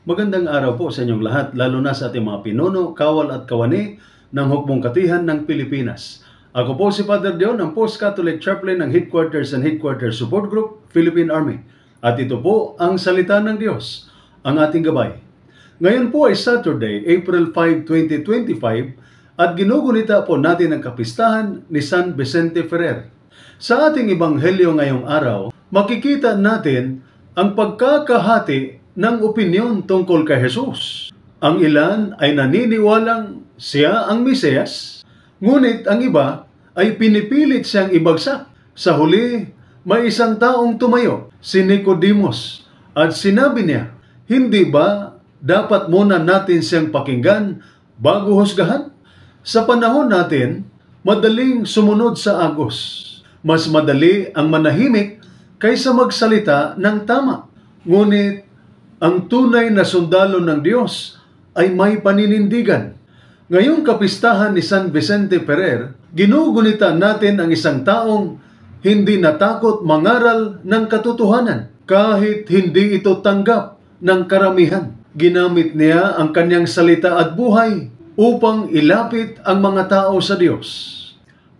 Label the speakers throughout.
Speaker 1: Magandang araw po sa inyong lahat, lalo na sa ating mga pinuno, kawal at kawani ng Hukbong Katihan ng Pilipinas. Ako po si Father Dion, ang Post-Catholic Chaplain ng Headquarters and Headquarters Support Group, Philippine Army. At ito po ang Salita ng Diyos, ang ating gabay. Ngayon po ay Saturday, April 5, 2025 at ginugunita po natin ang kapistahan ni San Vicente Ferrer. Sa ating ebanghelyo ngayong araw, makikita natin ang pagkakahati ng opinyon tungkol kay Jesus. Ang ilan ay naniniwalang siya ang Mesiyas, ngunit ang iba ay pinipilit siyang ibagsak. Sa huli, may isang taong tumayo, si Nicodemus, at sinabi niya, hindi ba dapat muna natin siyang pakinggan bago husgahan? Sa panahon natin, madaling sumunod sa agos. Mas madali ang manahimik kaysa magsalita ng tama. Ngunit ang tunay na sundalo ng Diyos ay may paninindigan. Ngayong kapistahan ni San Vicente Ferrer, ginugunita natin ang isang taong hindi natakot mangaral ng katotohanan kahit hindi ito tanggap ng karamihan. Ginamit niya ang kanyang salita at buhay upang ilapit ang mga tao sa Diyos.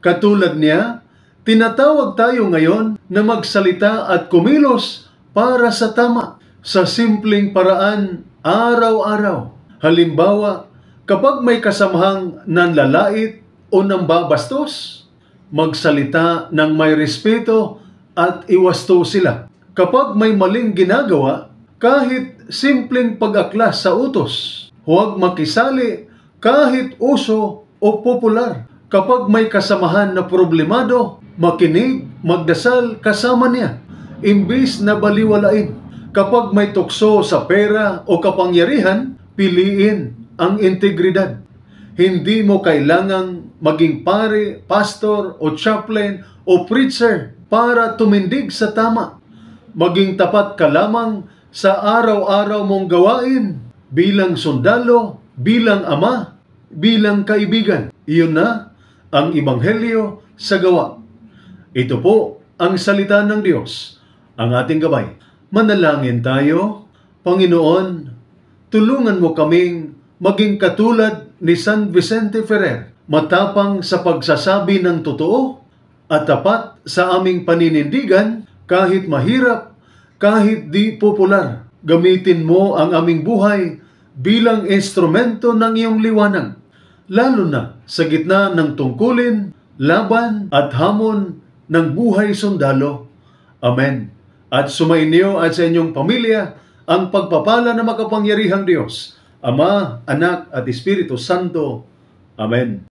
Speaker 1: Katulad niya, tinatawag tayo ngayon na magsalita at kumilos para sa tama, sa simpleng paraan araw-araw. Halimbawa, kapag may kasamahang nanlalait o nambabastos, magsalita ng may respeto at iwasto sila. Kapag may maling ginagawa, kahit simpleng pag-aklas sa utos, huwag makisali kahit uso o popular. Kapag may kasamahan na problemado, makinig, magdasal kasama niya, imbis na baliwalain. Kapag may tukso sa pera o kapangyarihan, piliin ang integridad. Hindi mo kailangang maging pare, pastor o chaplain o preacher para tumindig sa tama. Maging tapat ka lamang sa araw-araw mong gawain bilang sundalo, bilang ama, bilang kaibigan. Iyon na ang ebanghelyo sa gawa. Ito po ang salita ng Diyos, ang ating gabay. Manalangin tayo. Panginoon, tulungan mo kaming maging katulad ni San Vicente Ferrer, matapang sa pagsasabi ng totoo at tapat sa aming paninindigan kahit mahirap, kahit di popular. Gamitin mo ang aming buhay bilang instrumento ng iyong liwanag, lalo na sa gitna ng tungkulin, laban at hamon ng buhay sundalo. Amen. At sumainyo at sa inyong pamilya ang pagpapala ng makapangyarihang Diyos, Ama, Anak at Espiritu Santo. Amen.